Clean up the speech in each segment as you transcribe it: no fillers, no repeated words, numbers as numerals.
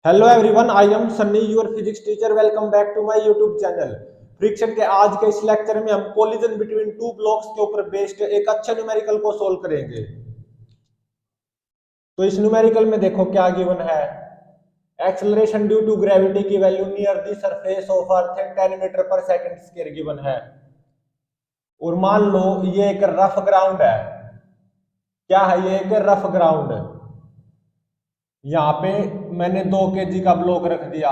Hello everyone, I am Sunny your physics teacher. Welcome back to my YouTube channel. Friction के आज के इस lecture में हम कोलिजन बिटवीन टू ब्लॉक्स के ऊपर बेस्ड एक अच्छे न्यूमेरिकल को सोल्व करेंगे। तो इस न्यूमेरिकल में देखो क्या गिवन है। एक्सेलरेशन ड्यू टू ग्रेविटी की value near the surface of earth 10 meter पर सेकंड स्क्वायर गिवन है। और मान लो ये एक रफ ग्राउंड है। क्या है ये? एक रफ ग्राउंड। यहां पे मैंने 2 kg का ब्लॉक रख दिया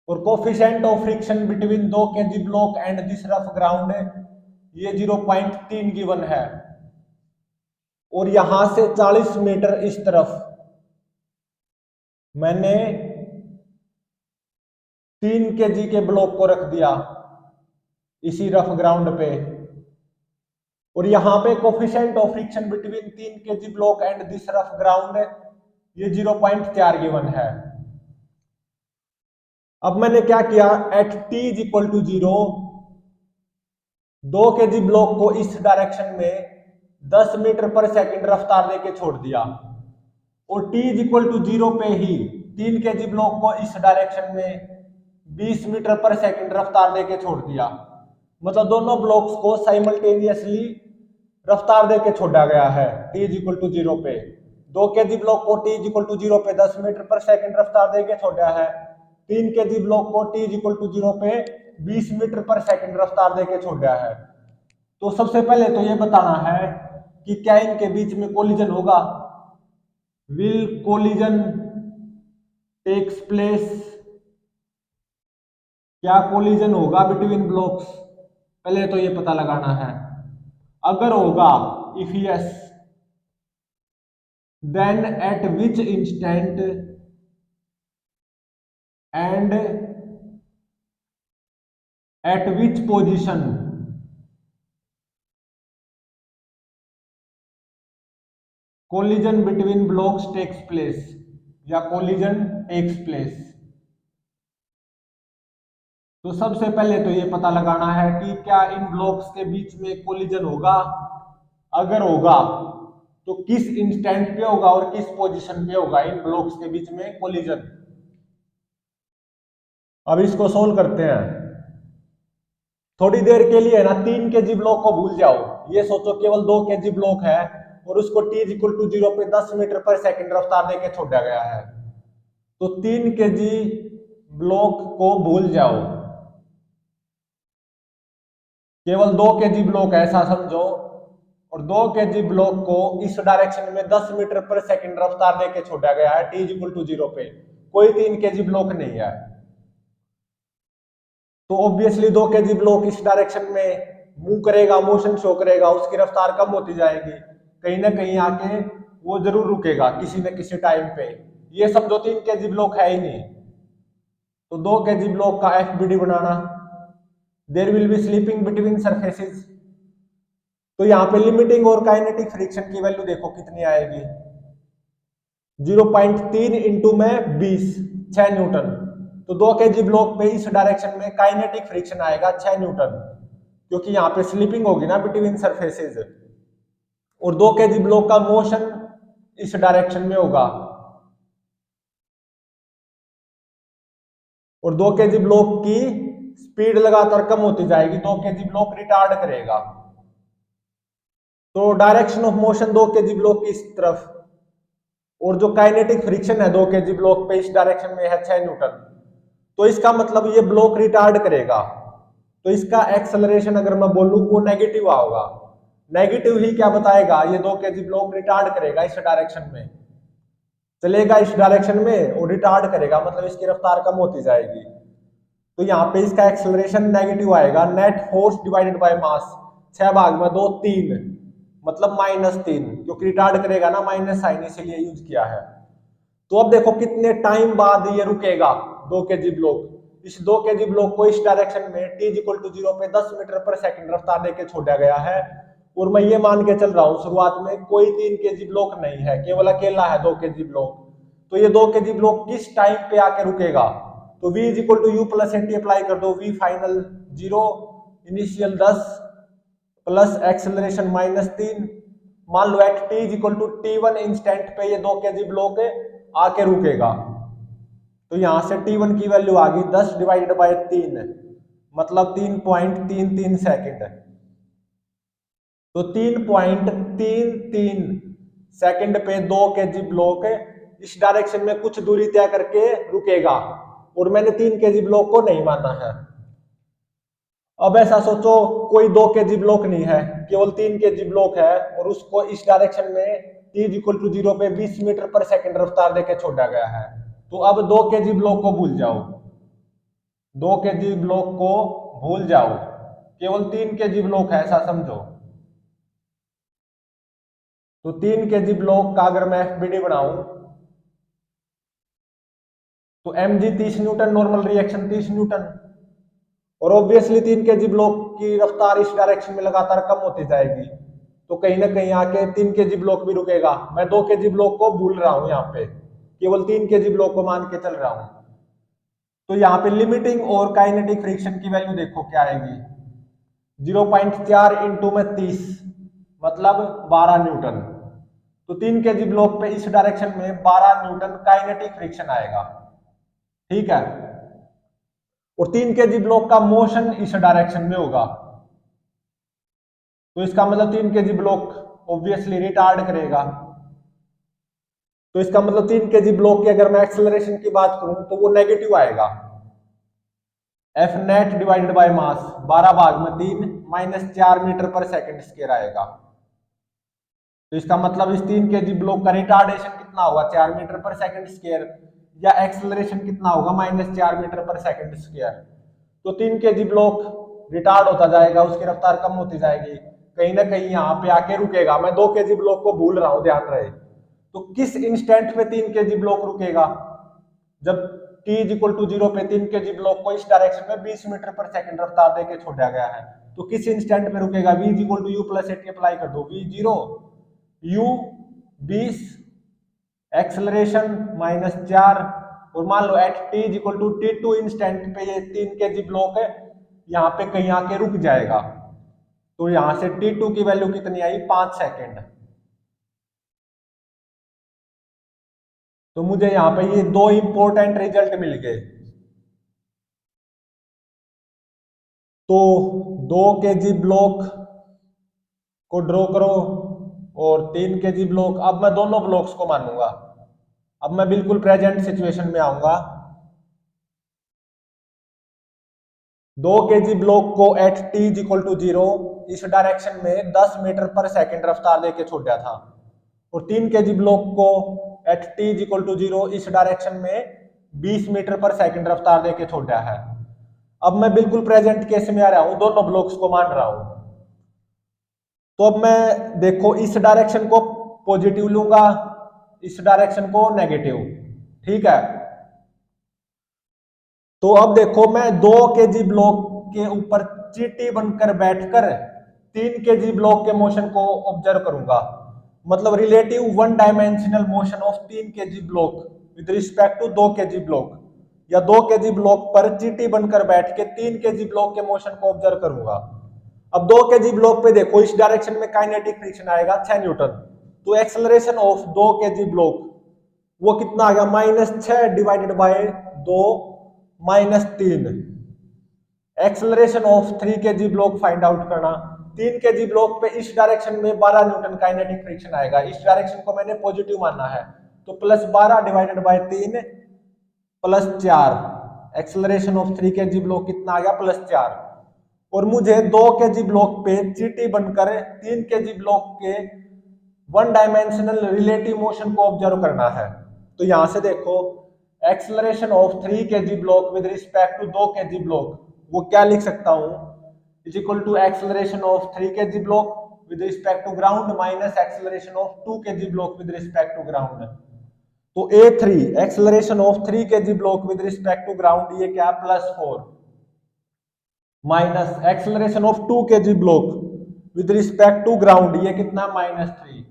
और coefficient of friction between 2 kg block and this rough ground ये 0.3 गिवन है। और यहां से 40 मीटर इस तरफ मैंने 3 kg के ब्लॉक को रख दिया इसी रफ ग्राउंड पे। और यहां पे coefficient of friction between 3 kg block and this rough ground ये 0.4 गिवन है। अब मैंने क्या किया, at t is equal to 0 2 kg block को इस डायरेक्शन में 10 मीटर पर सेकंड रफ्तार देके छोड़ दिया। और t इज इक्वल टू 0 पे ही 3 kg ब्लॉक को इस डायरेक्शन में 20 मीटर पर सेकंड रफ्तार देके छोड़ दिया। मतलब दोनों ब्लॉक्स को साइमल्टेनियसली रफ्तार देके छोड़ा गया है t इज इक्वल टू 0 पे। 2 kg ब्लॉक को t इज इक्वल टू 0 पे 10 मीटर पर सेकंड रफ्तार देके छोड़ा है। 3 kg ब्लॉक को t इज इक्वल टू 0 पे 20 मीटर पर सेकंड रफ्तार देके छोड़ा है। तो सबसे पहले तो ये बताना है कि क्या इनके बीच में कोलिजन होगा। Will collision takes place? क्या कोलिजन होगा बिटवीन ब्लॉक्स? पहले तो ये पता लगाना है। अगर होगा, if yes, then at which instant and at which position collision between blocks takes place या कोलिजन टेक्स प्लेस। तो सबसे पहले तो ये पता लगाना है कि क्या इन ब्लॉक्स के बीच में कोलिजन होगा। अगर होगा तो किस इंस्टेंट पे होगा और किस पोजीशन पे होगा इन ब्लॉक्स के बीच में कोलिजन। अब इसको सोल्व करते हैं। थोड़ी देर के लिए ना 3 kg ब्लॉक को भूल जाओ। ये सोचो केवल 2 kg ब्लॉक है और उसको t इज इक्वल टू 0 पे 10 मीटर पर सेकंड रफ्तार देके छोड़ा गया है। तो 3 kg ब्लॉक को भूल जाओ, केवल 2 kg ब्लॉक ऐसा समझो। और 2 kg ब्लॉक को इस डायरेक्शन में 10 मीटर पर सेकंड रफ्तार देके छोड़ा गया है t इज इक्वल टू 0 पे। कोई 3 kg ब्लॉक नहीं है। तो ऑब्वियसली 2 kg ब्लॉक इस डायरेक्शन में मूव करेगा, मोशन शो करेगा, उसकी रफ्तार कम होती जाएगी। कहीं ना कहीं आके वो जरूर रुकेगा किसी न किसी टाइम पे। ये सब 2-3 kg ब्लॉक है ही नहीं। तो 2 kg ब्लॉक का FBD बनाना, there will be slipping between surfaces. तो यहाँ पे लिमिटिंग और काइनेटिक फ्रिक्शन की वैल्यू देखो कितनी आएगी। 0.3 इंटू में 20, 6 न्यूटन। तो 2 kg ब्लॉक पे इस डायरेक्शन में काइनेटिक फ्रिक्शन आएगा 6 न्यूटन, क्योंकि यहाँ पे स्लिपिंग होगी ना बिटवीन सरफेसेस। और 2 kg ब्लॉक का मोशन इस डायरेक्शन में होगा। और 2 kg ब्लॉक की स्पीड लगातार कम होती जाएगी। 2 kg ब्लॉक रिटार्ड करेगा। तो direction of motion 2 kg block की इस तरफ, और जो काइनेटिक फ्रिक्शन है 2 kg ब्लॉक पे इस डायरेक्शन में है 6 न्यूटन। तो इसका मतलब ये ब्लॉक रिटार्ड करेगा। तो इसका एक्सेलरेशन अगर मैं बोलूं वो नेगेटिव होगा। नेगेटिव ही क्या बताएगा, ये 2 kg ब्लॉक रिटार्ड करेगा, इस डायरेक्शन में चलेगा, इस डायरेक्शन में और रिटार्ड करेगा, मतलब इसकी रफ्तार कम होती जाएगी। तो यहाँ पे इसका एक्सेलरेशन नेगेटिव आएगा। Net force divided by mass, 6 भाग में 2 3, मतलब -3, क्योंकि रिटार्ड करेगा ना, माइनस साइन इसीलिए यूज किया है। तो अब देखो कितने टाइम बाद ये रुकेगा 2 kg ब्लॉक। इस 2 kg ब्लॉक को इस डायरेक्शन में t इज इक्वल टू 0 पे 10 मीटर पर सेकंड रफ्तार देके छोड़ा गया है। और मैं ये मान के चल रहा हूँ शुरुआत में कोई 3 kg ब्लॉक नहीं है, केवल अकेला है 2 kg ब्लॉक। तो ये 2 kg ब्लॉक किस टाइम पे आके रुकेगा? तो v is equal to u plus n t apply कर दो। v final 0, initial 10 plus acceleration -3। मान लो at t is equal to t1 instant पे ये 2 kg ब्लॉक आके रुकेगा। तो यहां से T1 की वैल्यू आ गई 10 डिवाइडेड बाय 3, मतलब 3.33 सेकेंड। तो 3.33 सेकंड पे 2 kg ब्लॉक इस डायरेक्शन में कुछ दूरी तय करके रुकेगा, और मैंने 3 kg ब्लॉक को नहीं माना है। अब ऐसा सोचो कोई 2 kg ब्लॉक नहीं है, केवल 3 kg ब्लॉक है, और उसको इस डायरेक्शन में t = 0 पे 20 मीटर पर सेकंड रफ्तार देके छोड़ा गया है। तो अब 2 kg ब्लॉक को भूल जाओ, 2 kg ब्लॉक को भूल जाओ, केवल 3 kg ब्लॉक है, ऐसा समझो। तो 3 kg ब्लॉक का अगर मैं FBD बनाऊं तो mg 30 Newton, normal reaction 30 Newton, और ऑब्वियसली 3 kg ब्लॉक की रफ्तार इस डायरेक्शन में लगातार कम होती जाएगी, तो कहीं ना कहीं आके 3 kg ब्लॉक भी रुकेगा। मैं 2 kg ब्लॉक को भूल रहा हूं, यहाँ पे केवल 3 kg ब्लॉक को मान के चल रहा हूं। तो यहाँ पे लिमिटिंग और काइनेटिक फ्रिक्शन की वैल्यू देखो क्या आएगी, 0.4 इंटू में 30 मतलब 12 न्यूटन। तो 3 kg ब्लॉक पे इस डायरेक्शन में 12 न्यूटन काइनेटिक फ्रिक्शन आएगा, ठीक है। और 3 kg ब्लॉक का मोशन इस डायरेक्शन में होगा, तो इसका मतलब 3 kg ब्लॉक ऑब्वियसली रिटार्ड करेगा। तो इसका मतलब 3 kg ब्लॉक की अगर मैं एक्सेलरेशन की बात करूं तो वो नेगेटिव आएगा, F net divided by mass 12 भाग में 3 माइनस 4 मीटर पर सेकंड स्क्वायर आएगा। तो इसका मतलब इस 3 kg ब्लॉक का रिटार्डेशन कितना होगा, 4 मीटर पर सेकंड स्क्वायर, या एक्सेलरेशन कितना होगा, माइनस 4 मीटर पर सेकंड स्क्वायर। तो 3 kg ब्लॉक रिटार्ड होता जाएगा, उसकी रफ्तार कम होती जाएगी, कहीं ना कहीं यहाँ पे आके रुकेगा। मैं 2 kg ब्लॉक को भूल रहा हूं, ध्यान रहे। तो किस इंस्टेंट पे 3 kg ब्लॉक रुकेगा, जब t = 0 पे 3 kg ब्लॉक को इस डायरेक्शन में 20 मीटर पर सेकंड रफ्तार देके छोड़ा गया है। तो किस इंस्टेंट पे रुकेगा, v = u + at अप्लाई कर दो, v 0, u 20, एक्सेलरेशन -4, और मान लो एट t = t2 इंस्टेंट पे ये 3 kg ब्लॉक है, यहाँ पे कहीं आके रुक जाएगा। तो यहां से t2 की वैल्यू कितनी आई, 5 सेकेंड। तो मुझे यहां पे ये दो इंपॉर्टेंट रिजल्ट मिल गए। तो 2 kg ब्लॉक को ड्रॉ करो और 3 kg ब्लॉक, अब मैं दोनों ब्लॉक्स को मानूंगा। अब मैं बिल्कुल प्रेजेंट सिचुएशन में आऊंगा। 2 kg ब्लॉक को एट t = 0 इस डायरेक्शन में 10 मीटर पर सेकंड रफ्तार देके छोड़ा था, और 3 kg ब्लॉक को एट t = 0 इस डायरेक्शन में 20 मीटर पर सेकंड रफ्तार देके छोड़ा है। अब मैं बिल्कुल प्रेजेंट केस में आ रहा हूं, दोनों ब्लॉक्स को मान रहा हूं। तो अब मैं देखो इस डायरेक्शन को पॉजिटिव लूंगा, इस डायरेक्शन को नेगेटिव, ठीक है। तो अब देखो मैं 2 kg ब्लॉक के ऊपर चींटी बनकर बैठकर 3 kg ब्लॉक के मोशन को ऑब्जर्व करूंगा, मतलब relative one dimensional motion of 3 kg block with respect to 2 kg block, या 2 kg ब्लॉक पर चींटी बनकर बैठ के 3 kg ब्लॉक के मोशन को ऑब्जर्व करूंगा। अब 2 kg ब्लॉक पे देखो इस डायरेक्शन में काइनेटिक फ्रिक्शन आएगा 6 न्यूटन, तो एक्सेलरेशन ऑफ 2 kg ब्लॉक वो कितना आ गया, -6 divided by 2 -3। Acceleration of 3 kg block find out करना। 3 kg ब्लॉक पे इस डायरेक्शन में 12 न्यूटन काइनेटिक फ्रिक्शन आएगा, इस डायरेक्शन को मैंने पॉजिटिव माना है, तो +12 divided by 3 +4। Acceleration of 3 kg block कितना आ गया, +4। और मुझे 2 kg ब्लॉक पे चींटी बनकर 3 kg ब्लॉक के वन डायमेंशनल रिलेटिव मोशन को ऑब्जर्व करना है। तो यहां से देखो acceleration of 3 kg block with respect to 2 kg block वो क्या लिख सकता हूं, = acceleration of 3 kg block with respect to ground minus acceleration of 2 kg block with respect to ground. तो A3 acceleration of 3 kg block with respect to ground ये क्या, +4, minus acceleration of 2 kg block with respect to ground ये कितना, -3,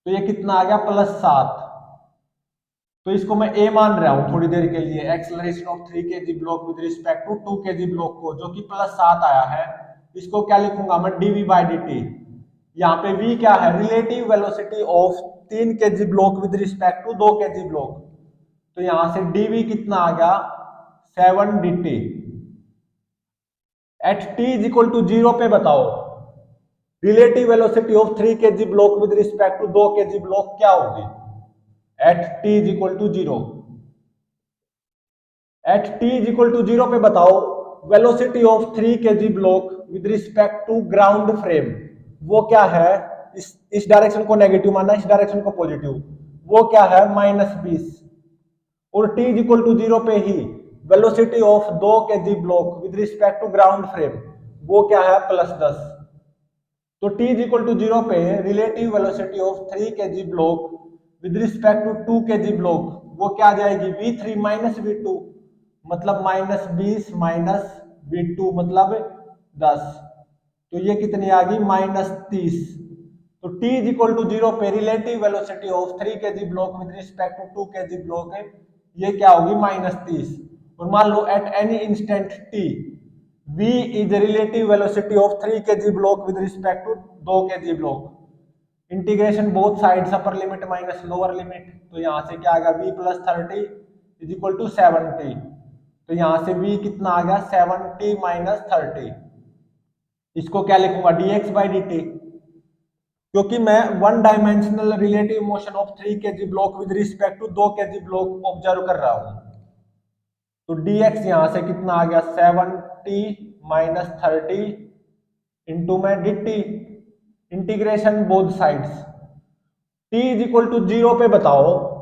तो ये कितना आ गया, +7। तो इसको मैं ए मान रहा हूं थोड़ी देर के लिए, acceleration of 3 kg block with respect to 2 kg block को, जो कि +7 आया है, इसको क्या लिखूंगा मैं, dv/dt। यहाँ पे v क्या है, relative velocity of 3 kg block with respect to 2 kg block, तो यहां से dv कितना आ गया 7 dt। At t is equal to 0 पे बताओ relative velocity of 3 kg block with respect to 2 kg block क्या होगी at t is equal to 0। At t is equal to 0 पे बताओ velocity of 3 kg block with respect to ground frame वो क्या है, इस डायरेक्शन को नेगेटिव मानना, इस डायरेक्शन को पॉजिटिव, वो क्या है -20। और t इज इक्वल टू 0 पे ही velocity of 2 kg block with respect to ground frame वो क्या है +10। तो t इज इक्वल टू 0 पे relative velocity of 3 kg block with respect to 2 kg block वो क्या आ जाएगी v3 v2, मतलब -20 v2 मतलब 10, तो ये कितनी आ गई -30। तो t इज इक्वल टू 0 पे relative velocity of 3 kg block with respect to 2 kg block है, ये क्या होगी -30। और मान लो at any instant t v is relative velocity of 3 kg block with respect to 2 kg block, integration both sides upper limit minus lower limit, तो यहां से क्या आ गया v + 30 इज इक्वल टू 70। तो यहां से v कितना आ गया 70 - 30, इसको क्या लिखूंगा dx/dt, क्योंकि मैं one dimensional relative motion of 3 kg block with respect to 2 kg block observe कर रहा हूं। तो dx यहां से कितना आ गया 70 - 30 इंटू में dt, integration both sides. t is equal to 0 पे बताओ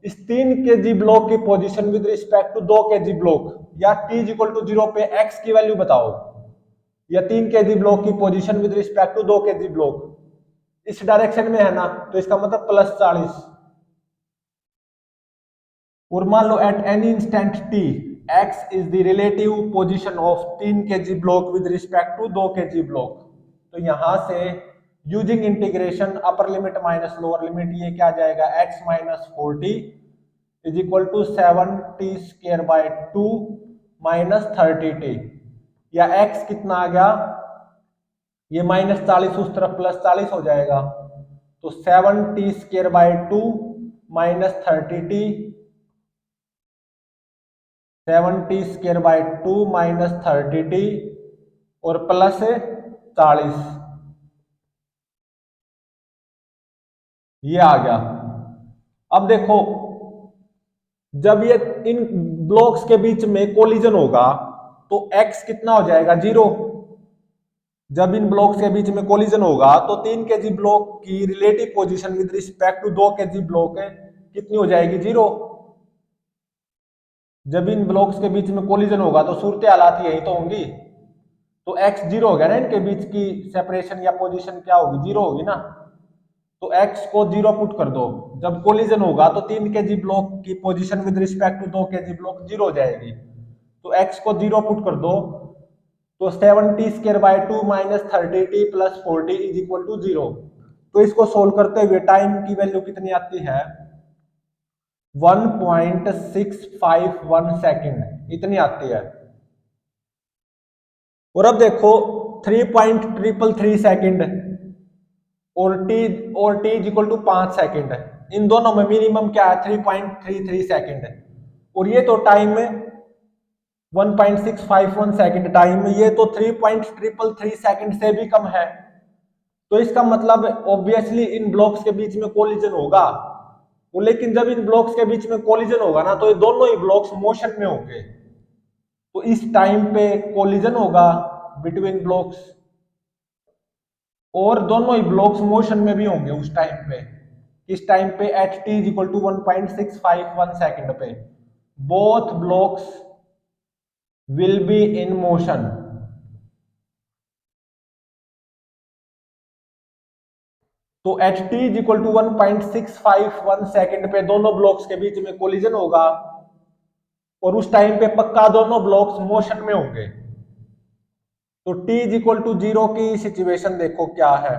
इस 3 kg ब्लॉक की position with respect to 2 kg block, या t इज इक्वल टू 0 पे x की वैल्यू बताओ, या 3 kg ब्लॉक की position with respect to 2 kg block, इस डायरेक्शन में है ना, तो इसका मतलब +40। और मान लो at any instant t x is the relative position of 3 kg block with respect to 2 kg block, तो यहां से using integration upper limit minus lower limit ये क्या आ जाएगा x - 40 is equal to 70² - 30t, या x कितना आ गया ये -40 उस तरफ +40 हो जाएगा, तो 70² - 30t, 70² - 30t और +40, ये आ गया। अब देखो जब ये इन ब्लॉक्स के बीच में कोलिजन होगा तो x कितना हो जाएगा 0। जब इन ब्लॉक्स के बीच में कोलिजन होगा तो 3 kg ब्लॉक की relative position with respect to 2 kg block है कितनी हो जाएगी 0। जब इन ब्लॉक्स के बीच में कोलिजन होगा तो सूरत हालात यही तो होंगी, तो x 0 हो गया ना, इनके बीच की सेपरेशन या पोजीशन क्या होगी 0 होगी ना, तो x को 0 पुट कर दो। जब कोलिजन होगा तो 3 kg ब्लॉक की position with respect to 2 kg block 0 हो जाएगी, तो x को 0 पुट कर दो, तो 70² - 30t + 40 इज इक्वल टू 0। तो इसको सोल्व करते हुए टाइम की वैल्यू कितनी आती है 1.651 सेकंड इतनी आती है। और अब देखो 3.333 सेकंड और t is equal to 5 second है, इन दोनों में मिनिमम क्या है 3.33 सेकंड है, और ये तो टाइम में 1.651 सेकंड टाइम, ये तो 3.333 सेकंड से भी कम है। तो इसका मतलब ऑब्वियसली इन ब्लॉक्स के बीच में कोलिजन होगा, लेकिन जब इन ब्लॉक्स के बीच में कोलिजन होगा ना तो ये दोनों ही ब्लॉक्स मोशन में होंगे, तो इस टाइम पे कोलिजन होगा बिटवीन ब्लॉक्स, और दोनों ही ब्लॉक्स मोशन में भी होंगे उस टाइम पे। इस टाइम पे at t is equal to 1.651 second पे both blocks will be in motion. तो at t is equal to 1.651 second पे दोनों ब्लॉक्स के बीच में कोलिजन होगा, और उस टाइम पे पक्का दोनों ब्लॉक्स मोशन में होंगे। तो t इज इक्वल टू 0 की सिचुएशन देखो क्या है,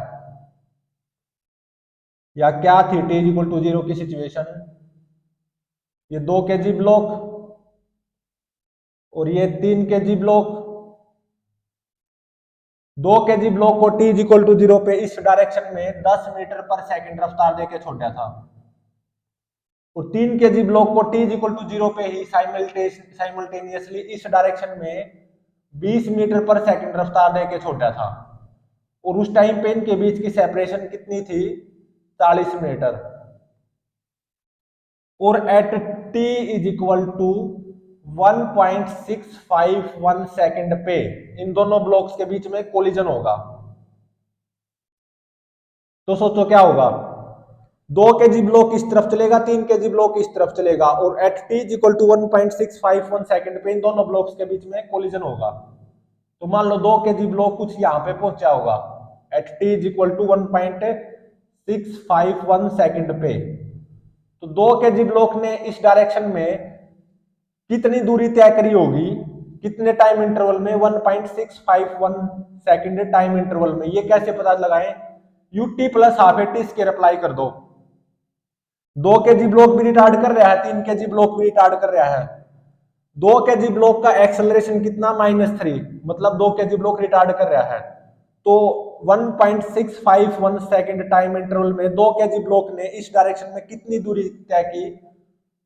या क्या थी t इज इक्वल टू 0 की सिचुएशन, ये 2 kg ब्लॉक और ये 3 kg ब्लॉक, 2 kg ब्लॉक को t इक्वल टू 0 पे इस डायरेक्शन में 10 मीटर पर सेकंड रफ्तार देके छोड़ा था, और 3 kg ब्लॉक को t इक्वल टू 0 पे ही साइमल्टेनियसली इस डायरेक्शन में 20 मीटर पर सेकंड रफ्तार देके छोड़ा था, और उस टाइम पे इनके बीच की सेपरेशन कितनी थी, 40 मीटर। और at t is equal to 1.651 second पे इन दोनों ब्लॉक्स के बीच में कोलिजन होगा। तो सोचो क्या होगा, 2 kg ब्लॉक इस तरफ चलेगा, 3 kg ब्लॉक इस तरफ चलेगा, और at t equal to 1.651 second पे इन दोनों ब्लॉक्स के बीच में कोलिजन होगा। तो मान लो 2 kg ब्लॉक कुछ यहां पे पहुंचा होगा at t equal to 1.651 second पे। तो 2 kg ब्लॉक ने इस डायरेक्शन में कितनी दूरी तय करी होगी, कितने टाइम इंटरवल में, 1.651 सेकंड टाइम इंटरवल में। ये कैसे पता लगाएं, ut plus half eighty square apply कर दो। 2 kg ब्लॉक भी रिटार्ड कर रहा है, 3 kg ब्लॉक भी रिटार्ड कर रहा है। 2 kg ब्लॉक का एक्सेलरेशन कितना, -3, मतलब 2 kg ब्लॉक रिटार्ड कर रहा है। तो 1.651 सेकंड टाइम इंटरवल में 2 kg ब्लॉक ने इस डायरेक्शन में कितनी दूरी तय की।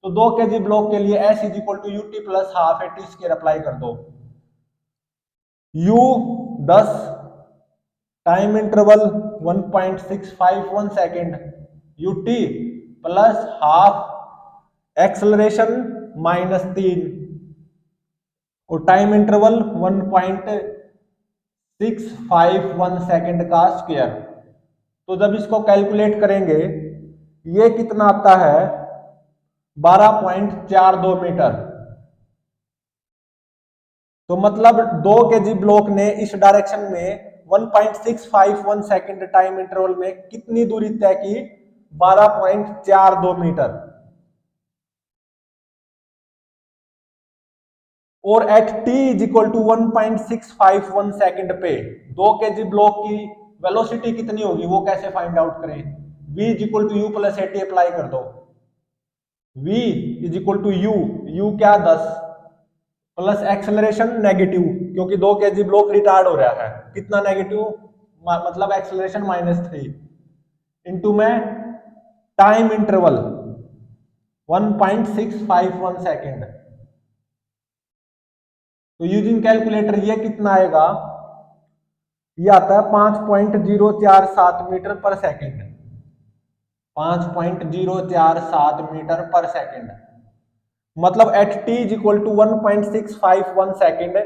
तो 2 kg ब्लॉक के लिए s is equal to ut plus half eighty square apply कर दो। u 10, time interval 1.651 second, ut plus half, acceleration -3, और टाइम इंटरवल 1.651 सेकंड का स्क्वायर। तो जब इसको कैलकुलेट करेंगे ये कितना आता है, 12.42 मीटर। तो मतलब 2 kg ब्लॉक ने इस डायरेक्शन में 1.651 सेकंड टाइम इंटरवल में कितनी दूरी तय की, 12.42 मीटर। और at t is equal to 1.651 second पे 2 kg ब्लॉक की वेलोसिटी कितनी होगी, वो कैसे फाइंड आउट करें। v is equal to u plus at apply कर दो। v is equal to u क्या 10, प्लस एक्सेलरेशन नेगेटिव, क्योंकि 2 kg ब्लॉक रिटार्ड हो रहा है, कितना नेगेटिव, मतलब एक्सेलरेशन -3, इंटू में टाइम इंटरवल 1.651 सेकेंड। तो यूजिंग कैलकुलेटर ये कितना आएगा, ये आता है 5.047 metre per second, 5.047 metre per second. मतलब at t is equal to 1.651 second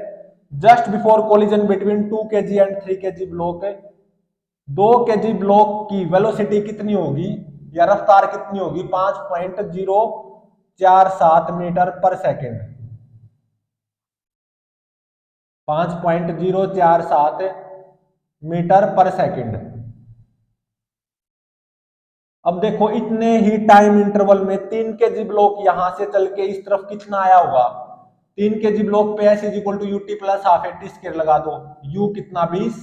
just before collision between 2 kg and 3 kg block, 2 kg block की वेलोसिटी कितनी होगी या रफ्तार कितनी होगी, 5.047 metre per second, 5.047 metre per second. अब देखो इतने ही टाइम इंटरवल में 3 kg ब्लॉक यहां से चल के इस तरफ कितना आया होगा, 3 kg ब्लॉक पे s is equal to ut plus half eighty square लगा दो, u कितना 20,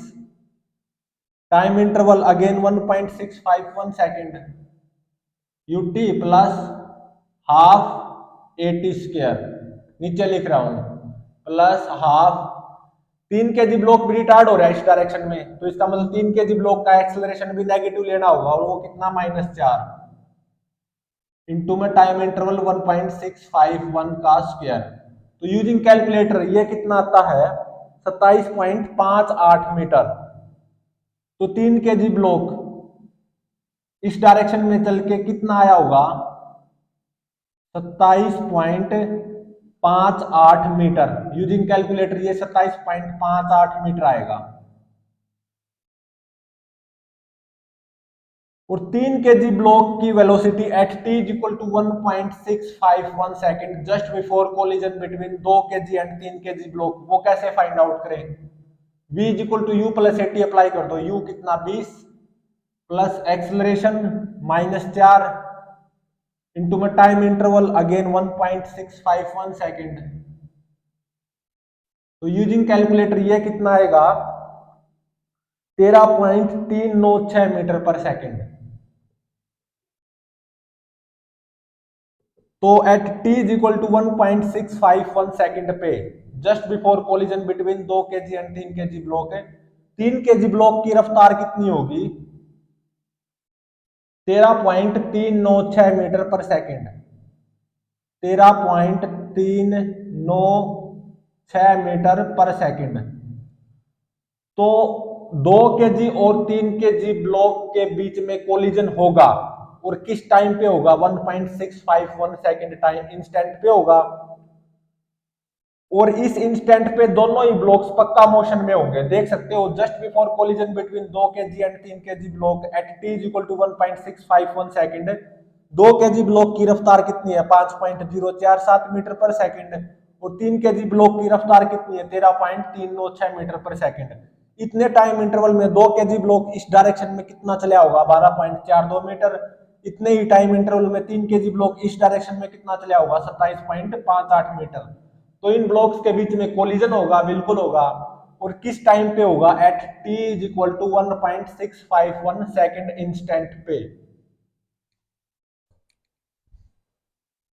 time interval again 1.651 second, ut plus half eighty square, नीचे लिख रहा हूं प्लस हाफ। 3 kg ब्लॉक भी रिटार्ड हो रहा है इस डायरेक्शन में, तो इसका मतलब 3 kg ब्लॉक का एक्सेलरेशन भी नेगेटिव लेना होगा, और वो कितना -4, इंटू में टाइम इंटरवल 1.651 का स्क्वायर। तो यूजिंग कैलकुलेटर ये कितना आता है, 27.58 मीटर। तो 3 kg ब्लॉक इस डायरेक्शन में चल के कितना आया होगा, 27.58 मीटर। यूजिंग कैलकुलेटर ये 27.58 मीटर आएगा। और 3 kg ब्लॉक की velocity at t equal to 1.651 second just before collision between 2 kg and 3 kg block, वो कैसे फाइंड आउट करें। v equal to u plus at apply कर दो, u कितना 20 प्लस एक्सेलरेशन -4 इंटू में टाइम इंटरवल अगेन 1.651 सेकेंड। तो using calculator ये कितना आएगा, 13.396 मीटर पर सेकेंड। तो at t is equal to 1.651 second पे just before collision between 2 kg and 3 kg block है, 3 केजी ब्लॉक की रफ्तार कितनी होगी? 13.396 metre per second. 13.396 metre per second. तो 2 केजी और 3 केजी ब्लॉक के बीच में कोलिजन होगा, और किस टाइम पे होगा? 1.651 सेकेंड टाइम इंस्टेंट पे होगा। और इस इंस्टेंट पे दोनों ही ब्लॉक्स पक्का मोशन में होंगे। देख सकते हो, just before collision between 2 KG and 3 KG block at t is equal to 1.651 second, 2 KG block की रफ्तार कितनी है? 5.047 मीटर पर सेकेंड, और 3 केजी ब्लॉक की रफ्तार कितनी है? 13.396 मीटर पर सेकेंड। इतने टाइम इंटरवल में 2 केजी ब्लॉक इस डायरेक्शन में कितना चला होगा? 12.42 मीटर। इतने ही टाइम इंटरवल में 3 केजी ब्लॉक इस डायरेक्शन में कितना चला होगा? 27.58 मीटर। तो इन ब्लॉक्स के बीच में कोलिजन होगा, बिल्कुल होगा। और किस टाइम पे होगा? At t is equal to 1.651 second instant पे।